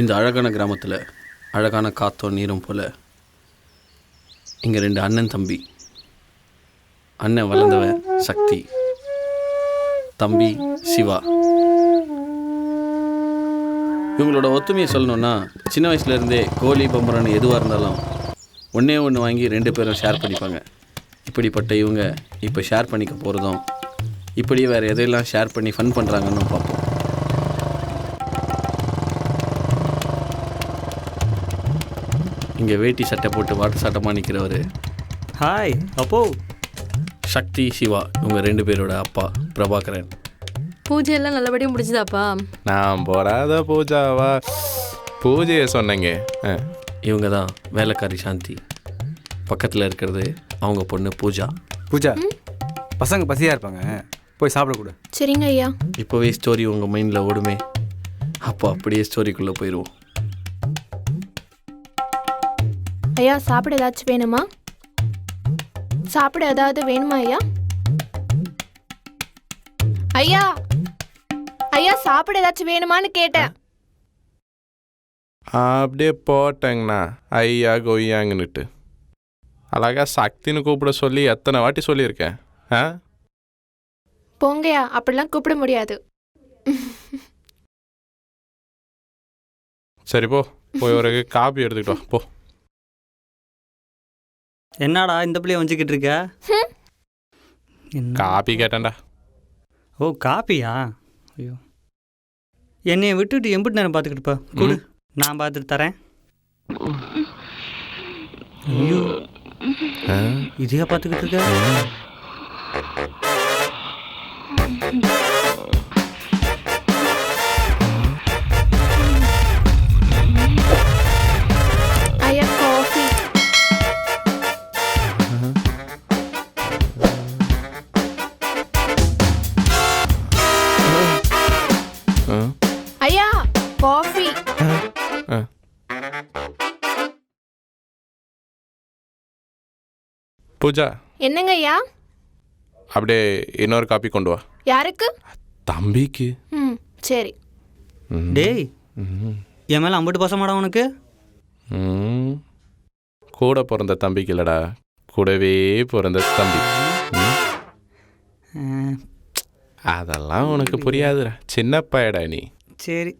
இந்த அழகான கிராமத்தில் அழகான காற்றோ நீரும் போல் இங்கே 2 அண்ணன் தம்பி. அண்ணன் வளர்ந்தவன் சக்தி, தம்பி சிவா. இவங்களோட ஒத்துமையை சொல்லணுன்னா, சின்ன வயசுலேருந்தே கோழி பம்பரன்னு எதுவாக இருந்தாலும் ஒன்றே ஒன்று வாங்கி 2 பேரும் ஷேர் பண்ணிப்பாங்க. இப்படிப்பட்ட இவங்க இப்போ ஷேர் பண்ணிக்க போகிறதும், இப்படியே வேறு எதையெல்லாம் ஷேர் பண்ணி ஃபன் பண்ணுறாங்கன்னு பார்ப்போம். இங்கே வேட்டி சட்டை போட்டு வாட்டர் சட்டமாக நிற்கிறவர் ஹாய் அப்போ. சக்தி, சிவா இவங்க 2 பேரோட அப்பா பிரபாகரன். பூஜையெல்லாம் நல்லபடியாக முடிஞ்சுதாப்பா? நான் போடாத பூஜாவா? பூஜையை சொன்னேங்க. இவங்க தான் வேலைக்காரி சாந்தி. பக்கத்தில் இருக்கிறது அவங்க பொண்ணு பூஜா. பூஜா, பசங்க பசியாக இருப்பாங்க, போய் சாப்பிடக்கூடாது. சரிங்க ஐயா. இப்போவே ஸ்டோரி உங்கள் மைண்டில் ஓடுமே, அப்போ அப்படியே ஸ்டோரிக்குள்ளே போயிடுவோம். ஐயா சாப்பிட ஏதாச்சும் வேணுமா? சாப்பிட ஏதாவது வேணுமா ஐயா? ஐயா ஐயா சாப்பிட ஏதாச்சும் வேணுமான்னு கேட்டேன். அப்படியே போட்டேங்கண்ணா ஐயா கொய்யாங்கன்னுட்டு. அழகா சக்தின்னு கூப்பிட சொல்லி எத்தனை வாட்டி சொல்லியிருக்கேன். போங்கய்யா, அப்படிலாம் கூப்பிட முடியாது. சரி போ, போய் ஒரு காப்பி எடுத்துக்கிட்டு வா போ. என்னடா இந்த பிள்ளைய வஞ்சிக்கிட்டு இருக்க? காப்பி கேட்டேன்டா. ஓ காப்பியா? ஐயோ, என்னைய விட்டுட்டு எம்பிட்டு நேரம் பார்த்துக்கிட்டுப்பா. கொடு, நான் பார்த்துட்டு தரேன். ஐயோ, இதையா பார்த்துக்கிட்டு இருக்க? ஐயா காஃபி. ஐயா காஃபி. பூஜா, என்னங்க ஐயா? அப்படியே இன்னொரு காப்பி கொண்டு வா. யாருக்கு? தம்பிக்கு. சரி. டேய், என் மேலே அம்பிட்டு பாசமாடா உனக்கு? கூட பிறந்த தம்பிக்கு இல்லடா, கூடவே பிறந்த தம்பி. அதெல்லாம் உனக்கு புரியாதுடா, சின்ன பையடா நீ. சரி.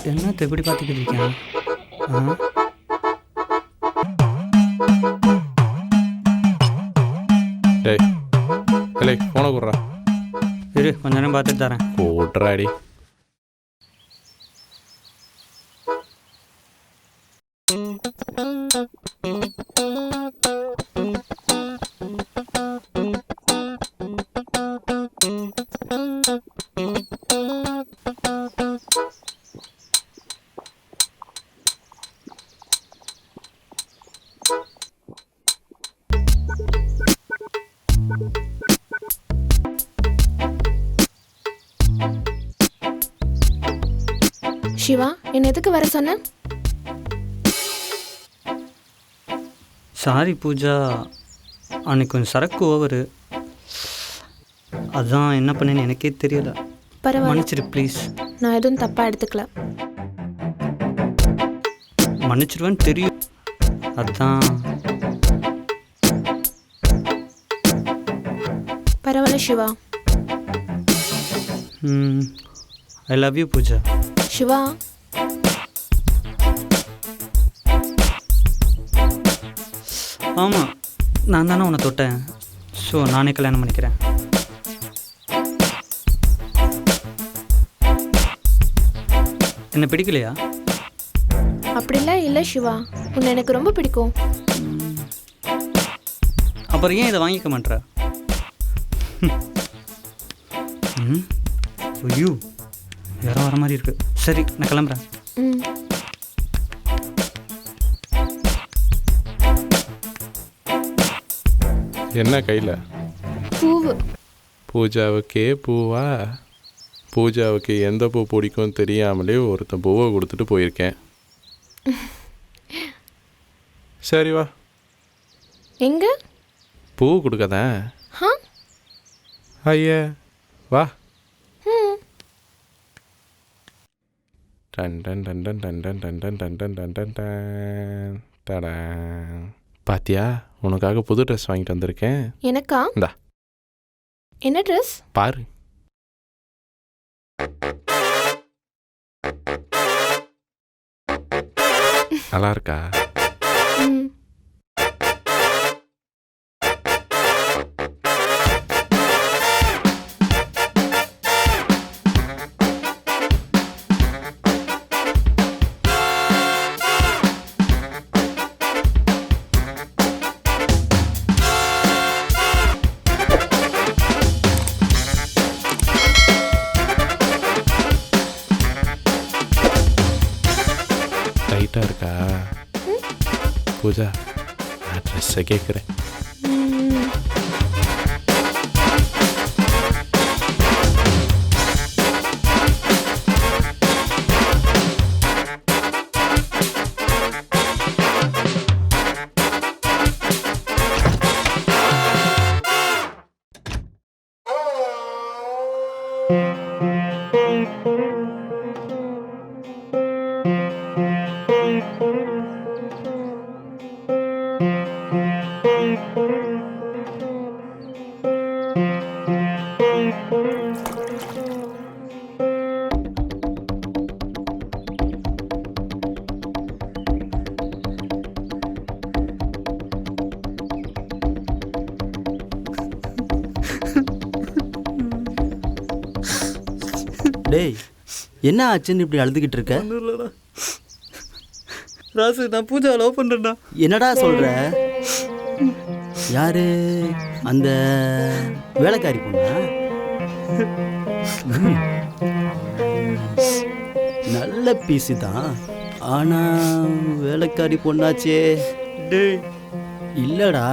என்னத்தை எப்படி பார்த்துக்கிட்டு இருக்கேன்? டேய் இல்லை, போன கூடுறா. இரு, கொஞ்ச நேரம் பார்த்துட்டு தரேன். கூட்டுறாடி. சிவா, என்ன எதுக்கு வர சொன்ன? சாரி பூஜா, அன்னைக்கு கொஞ்சம் சரக்கு ஓவரு, அதான் என்ன பண்ணேன்னு எனக்கே தெரியல. பரவாயில்ல, மன்னிச்சிரு ப்ளீஸ். நான் எதுவும் தப்பாக எடுத்துக்கல. மன்னிச்சிருவேன்னு தெரியும், அதான். பரவாயில்ல Shiva. I love you Pooja. Shiva, ஆமாம், நான் தானே உன்னை தொட்டேன். ஸோ நானே கல்யாணம் பண்ணிக்கிறேன். என்ன பிடிக்கலையா? அப்படிலாம் இல்லை சிவா, உன்னை எனக்கு ரொம்ப பிடிக்கும். அப்புறம் ஏன் இதை வாங்கிக்க மாட்டேற? ஐயோ, யாரோ வர மாதிரி இருக்கு. சரி, நான் கிளம்புறேன். என்ன கையில்? பூவு. பூஜாவுக்கே பூவா? பூஜாவுக்கு எந்த பூ பிடிக்கும் தெரியாமலே ஒருத்தன் பூவை கொடுத்துட்டு போயிருக்கேன். சரி வா. எங்க? பூ கொடுக்கதான். ஆ? ஐயா வா. ம். டன் டன் டன் டன் டன் டன் டன் டன் டன் டன் டன் டன் டன். டடாங். பாத்தியா, உனக்காக புது ட்ரெஸ் வாங்கிட்டு வந்திருக்கேன். எனக்கா? இந்தா என்ன ட்ரெஸ்? பாரு. நல்லா இருக்கா? ம். டைட்டாக இருக்கா? பூஜா, நான் ட்ரெஸ்ஸை கேட்குறேன். ம். டேய், என்ன ஆச்சுன்னு இப்படி அழுதுகிட்டு இருக்க? ஒன்றும் இல்லைடா ராசு, நான் பூஜா லவ் பண்ணுறேன்டா. என்னடா சொல்ற? யாரு அந்த வேலைக்காரி பொண்ணா? நல்ல பீஸு தான், ஆனா வேலைக்காரி பொண்ணாச்சே. டேய், இல்லடா,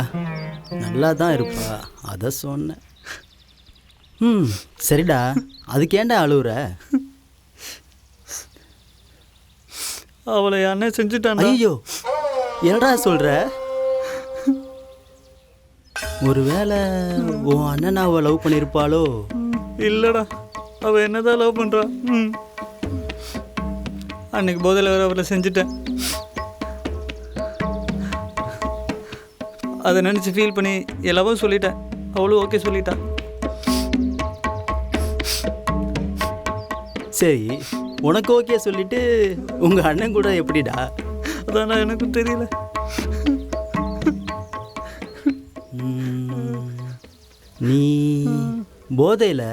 நல்லா தான் இருப்பா, அதை சொன்னேன். சரிடா, அதுக்கு ஏன்டா அழுவுற? அவளை அண்ணன் செஞ்சுட்டான்டா. ஐயோ, என்னடா சொல்ற? ஒருவேளை உன் அண்ணன் அவ லவ் பண்ணியிருப்பாளோ? இல்லைடா, அவள் என்னதான் லவ் பண்ணுறா. அன்னைக்கு போதையில் வேற அவளை செஞ்சுட்டேன். அதை நினச்சி ஃபீல் பண்ணி எல்லாவும் சொல்லிட்டேன். அவளும் ஓகே சொல்லிட்டா. சரி, உனக்கு ஓகே சொல்லிட்டு உங்க அண்ணன் கூட எப்படிடா? அதான் எனக்கும் தெரியல. நீ போதையில்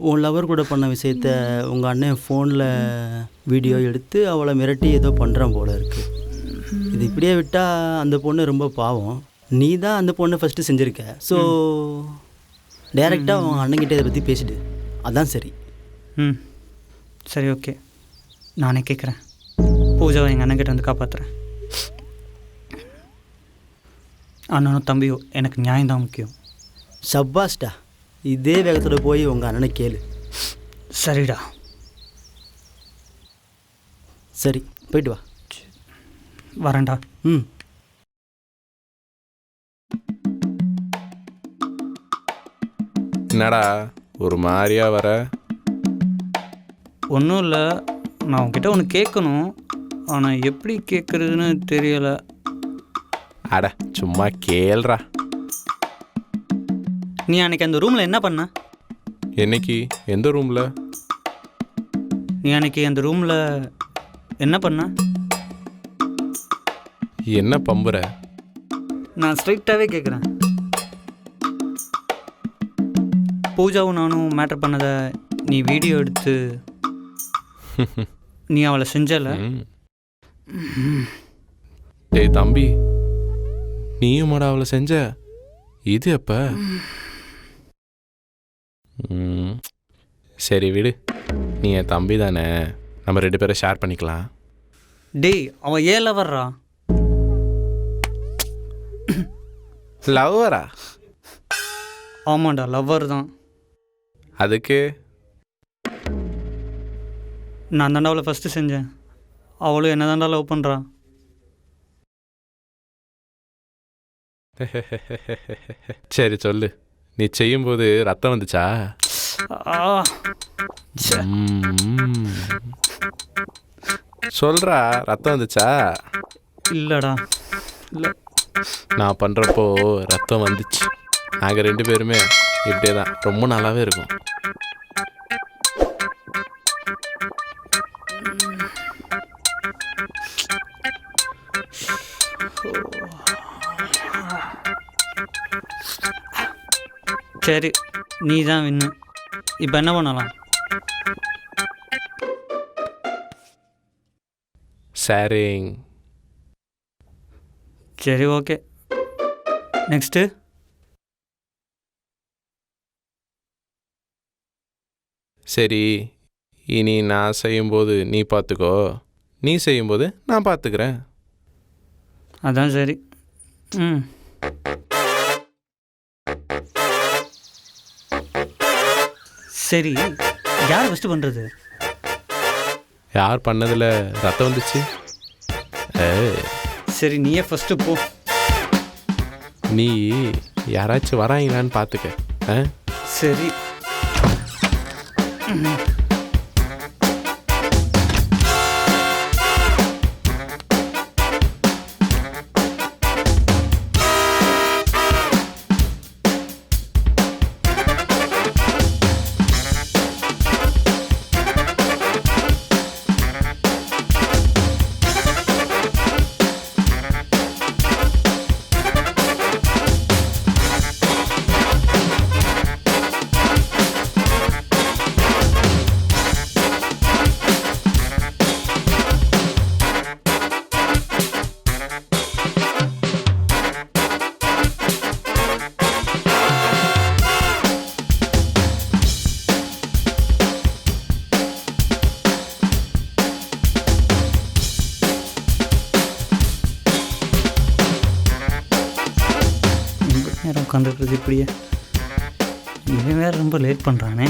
உன் லவர் கூட பண்ண விஷயத்த உங்கள் அண்ணன் ஃபோனில் வீடியோ எடுத்து அவளை மிரட்டி ஏதோ பண்ணுறான் போல இருக்கு. இது இப்படியே விட்டால் அந்த பொண்ணு ரொம்ப பாவம். நீ தான் அந்த பொண்ணை ஃபஸ்ட்டு செஞ்சுருக்க. ஸோ டைரெக்டாக உன் அண்ணன்கிட்ட இதை பற்றி பேசிடு, அதான் சரி. சரி, ஓகே, நானே கேட்குறேன். பூஜாவை எங்கள் அண்ணன்கிட்ட வந்து காப்பாற்றுறேன். அண்ணனும் தம்பியோ எனக்கு நியாயம்தான் முக்கியம். சப்பாஸ்டா, இதே வேகத்தோட போய் உங்கள் அண்ணனை கேளு. சரிடா. சரி, போயிட்டு வா. வரேன்டா. என்னடா ஒரு மாதிரியா வர? ஒன்றும் இல்லை, நான் உங்ககிட்ட ஒன்று கேட்கணும், ஆனால் எப்படி கேட்குறதுன்னு தெரியலை. அட சும்மா கேள்றா. நீ அன்னைக்கு அந்த ரூமில் என்ன பண்ண? என்னைக்கு? எந்த ரூமில்? நீ அன்னைக்கு அந்த ரூமில் என்ன பண்ண? என்ன பம்புற? நான் ஸ்ட்ரைட்டாகவே கேட்குறேன். பூஜாவும் நானும் மேட்டர் பண்ணதை நீ வீடியோ எடுத்து நீ அவளை செஞ்சல. டேய் தம்பி, நீயுமாடா அவளை செஞ்ச? இது எப்ப? சரி விடு, நீ என் தம்பி தானே, நம்ம 2 பேரும் ஷேர் பண்ணிக்கலாம். டேய், அவன் ஏன் லவர்றா? லவ்வரா? ஆமாண்டா லவ்வர் தான். அதுக்கு நான் தாண்டா அவளை ஃபஸ்ட்டு செஞ்சேன். அவளும் என்ன தாண்டா லவ் பண்ணுறா. சரி சொல்லு, நீ செய்யும்போது ரத்தம் வந்துச்சா? சொல்றா, ரத்தம் வந்துச்சா? இல்லைடா இல்லை. நான் பண்ணுறப்போ ரத்தம் வந்துச்சு. நாங்கள் 2 பேருமே இப்படியே தான் ரொம்ப நல்லாவே இருக்கும். சரி நீ தான் வின்னு. இப்போ என்ன பண்ணலாம்? சரிங். சரி ஓகே. நெக்ஸ்ட்டு சரி, இனி நான் செய்யும்போது நீ பார்த்துக்கோ, நீ செய்யும்போது நான் பார்த்துக்கிறேன். அதான் சரி. சரி யார் ஃபஸ்ட்டு பண்ணுறது? யார் பண்ணதில் ரத்தம் வந்துச்சு? சரி நீயே ஃபஸ்ட்டு போ. நீ யாராச்சும் வராங்களான்னு பார்த்துக்க. சரி. நேரம் உட்காந்துருக்குறது இப்படியே. இவன் வேறு ரொம்ப லேட் பண்ணுறானே.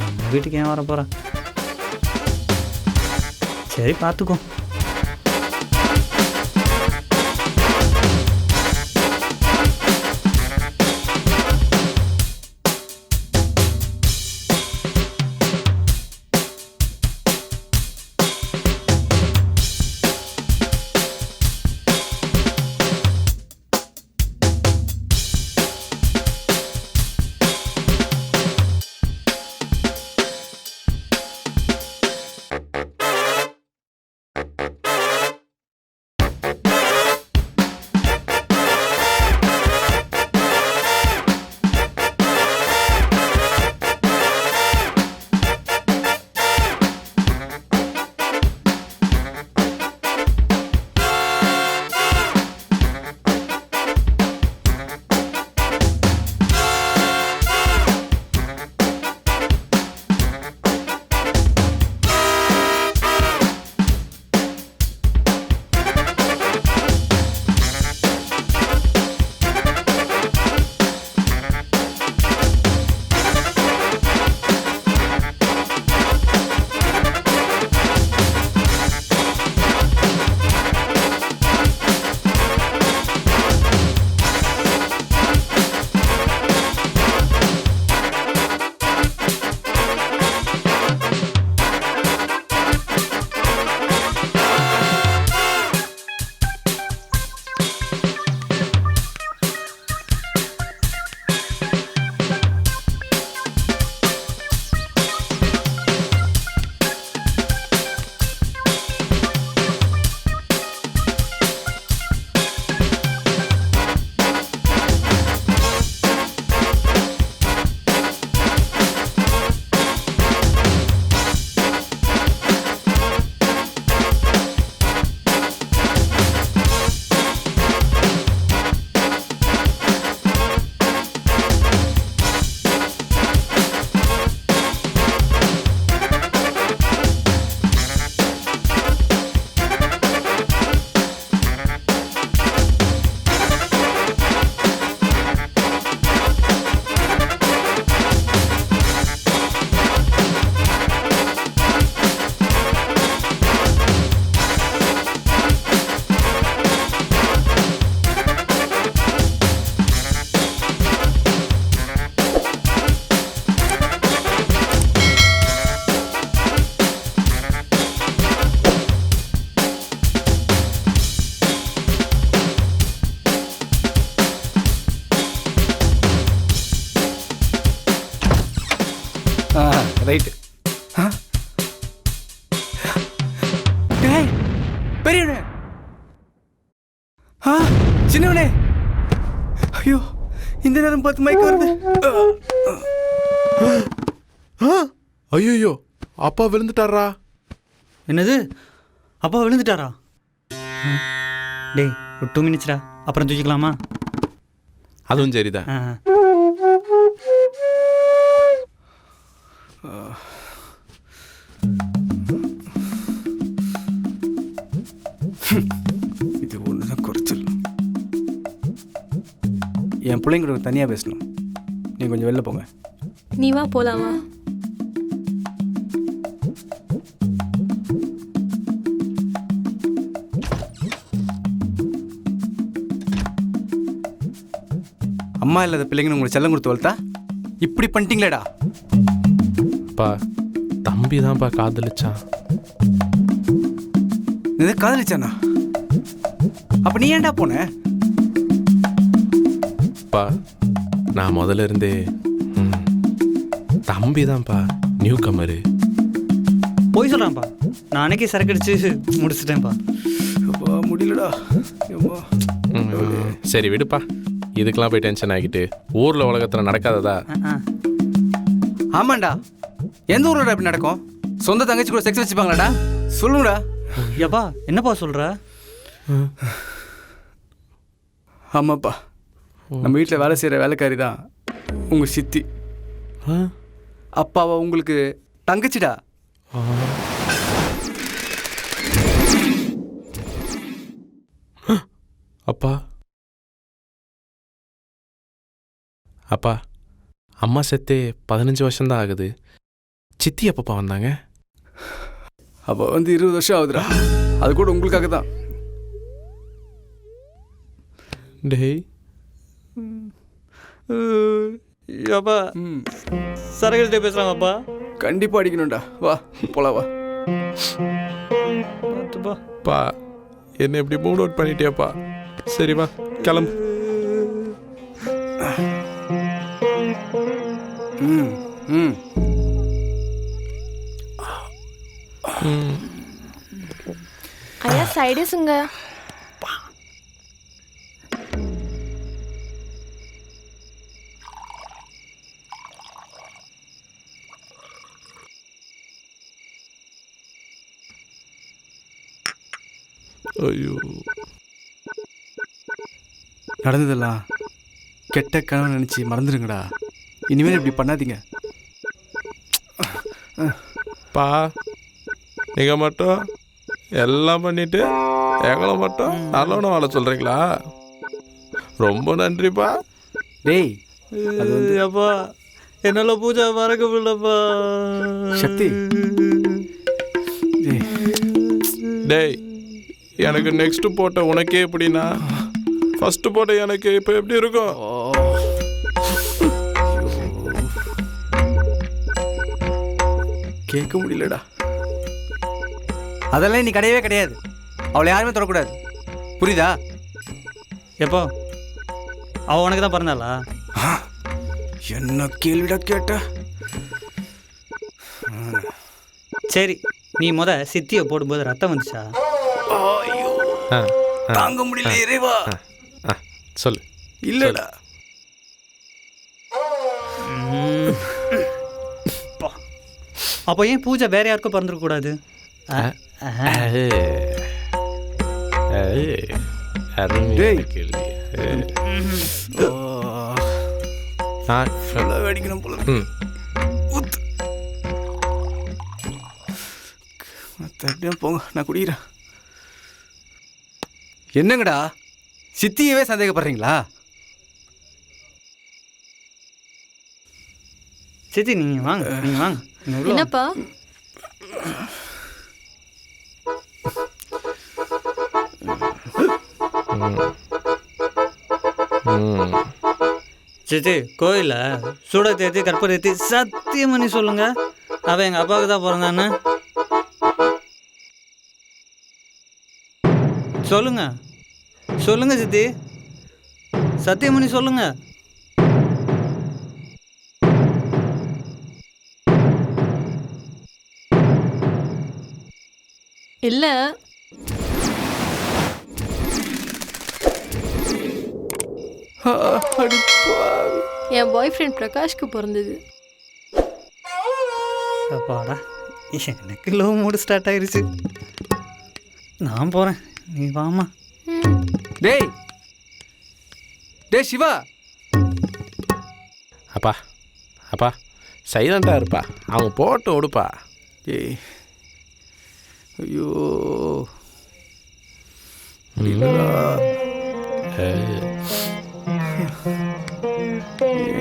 நம்ம வீட்டுக்கு ஏன் வர போகிறான்? சரி பார்த்துக்கோ. ஆ சின்னவனே, ஐயோ இந்த நேரம் பார்த்து மயக்கம் வருது. ஐயோ அப்பா விழுந்துட்டாரா? என்னது, அப்பா விழுந்துட்டாரா? டேய் ஒரு 2 மினிட்ஸ்டா, அப்புறம் தூக்கிக்கலாமா? அதுவும் சரிதான். இது ஒன்று தான் குறைச்சல். என் பிள்ளைங்க கூட தனியாக பேசணும். நீங்கள் கொஞ்சம் வெளில போங்க. நீ வா போலாமா? அம்மா இல்லாத பிள்ளைங்கன்னு உங்களுக்கு செல்லம் கொடுத்து வளர்த்தா இப்படி பண்ணிட்டீங்களேடா. அப்பா தம்பி தான்ப்பா காதலிச்சான். இது காதலிச்சானா? அப்போ நீ ஏன்டா போன? அப்பா நான் முதல்ல இருந்தே தம்பி தான்ப்பா நியூ கமரு. போய் சொல்கிறான்ப்பா, நான் அன்னைக்கே சரக்கு அடிச்சு முடிச்சிட்டேன்ப்பா. அப்பா முடியலடா. அப்பா. சரி விடுப்பா, இதுக்கெல்லாம் போய் டென்ஷன் ஆகிட்டு ஊரில் உலகத்தில் நடக்காததா? ஆமாண்டா, எந்த ஊரோட அப்படி நடக்கும்? சொந்த தங்கச்சி கூட செக்ஸ் வச்சுப்பாங்களாடா? சொல்லுங்கடா. ஏப்பா என்னப்பா சொல்கிற? ஆமாப்பா, நம்ம வீட்டில் வேலை செய்கிற வேலைக்காரி தான் உங்கள் சித்தி. அப்பாவா உங்களுக்கு தங்கச்சிடா. அப்பா அப்பா அம்மா செத்தே 15 வருஷம்தான் ஆகுது. சித்தி எப்பப்பா வந்தாங்க? அப்போ 20 வருஷம் ஆகுதுடா. அது கூட உங்களுக்காக தான். டேய் ஏப்பா சரக்கு அடிச்சுட்டே பேசுகிறாங்கப்பா. கண்டிப்பாக அடிக்கணும்டா. வா போலாம் வா. பார்த்துப்பா. பா என்ன இப்படி மூட் அவுட் பண்ணிட்டியாப்பா? சரி வா கிளம்பு. ஐயா சைடிஸுங்க. ஐயோ நடந்ததெல்லாம் கெட்ட கனவு நினச்சி மறந்துடுங்கடா. இனிமேல் இப்படி பண்ணாதீங்க. பா நீங்கள் மட்டும் எல்லாம் பண்ணிட்டு எங்களை மட்டும் நல்லவனை வாழ சொல்கிறீங்களா? ரொம்ப நன்றிப்பா. டேய் அப்பா என்னால் பூஜை மறக்க முடியலப்பா. சக்தி, டேய் எனக்கு நெக்ஸ்ட் போட்ட உனக்கே எப்படின்னா ஃபர்ஸ்ட் போட்ட எனக்கு இப்போ எப்படி இருக்கும்? கேட்க முடியலடா. அதெல்லாம் நீ கிடையவே கிடையாது. அவளை யாருமே தொடக்கூடாது, புரியுதா? எப்போ அவள் உனக்கு தான் பிறந்தாளா? என்ன கேள்விடா கேட்ட? சரி நீ சித்தியை போடும்போது ரத்தம் வந்துச்சா? தாங்க முடியல இறைவா. சொல்லு. இல்லடா. அப்போ ஏன் பூஜை வேற யாருக்கும் பிறந்திருக்க கூடாது? கேள்வி வெடிக்கணும் போல. போங்க, நான் குடிக்கிறேன். என்னங்கடா சித்தியவே சந்தேகப்படுறீங்களா? சித்தி நீங்கள் வாங்க, நீங்கள் வாங்க. என்னப்பா? சித்தி கோயிலில் சூட தேத்தி கற்பூர ஏற்றி சத்தியம் பண்ணி சொல்லுங்க அவன் எங்கள் அப்பாவுக்கு தான் பிறந்தான்னு. சொல்லுங்க சொல்லுங்க சித்தி, சத்தியம் பண்ணி சொல்லுங்க. இல்லை அடிப்பாவி. என் பாய் ஃப்ரெண்ட் பிரகாஷ்க்கு பிறந்தது. அப்பாடா, எனக்கு லோ மூடு ஸ்டார்ட் ஆயிருச்சு. நான் போகிறேன், நீ வாமா. டேய் டேய் சிவா, அப்பா அப்பா சைலண்டாக இருப்பா, அவங்க போட்டு விடுப்பா. டேய் ஐயோ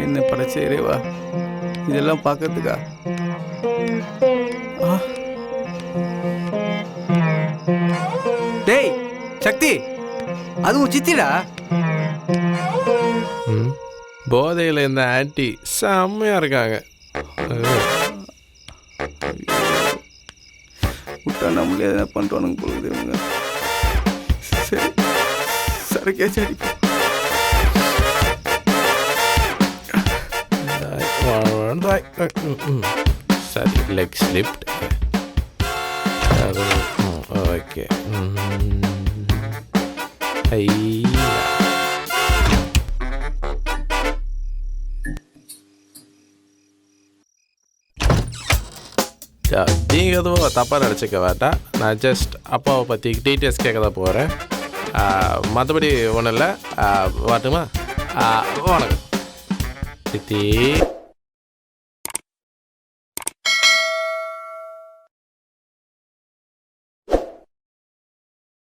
என்ன படைச்சே இறைவா, இதெல்லாம் பார்க்கறதுக்கா? டேய் சக்தி, அது உன் சித்திடா. ம், போதையில் இந்த ஆன்ட்டி செம்மையாக இருக்காங்க. விட்டா நம்மளே எதனா பண்ணுறானுங்க போகுது இவங்க. சரி சரக்கே சரி. சரி, லெக் ஸ்லிப்ட். ஓகே. ஐயா, நீங்கள் எதுவும் தப்பாக நினச்சிக்க வேண்டாம். நான் ஜஸ்ட் அப்பாவை பற்றி டீட்டெயில்ஸ் கேட்க தான் போகிறேன். மற்றபடி ஒன்றும் இல்லை. வரட்டுமா? வணக்கம் சித்தி.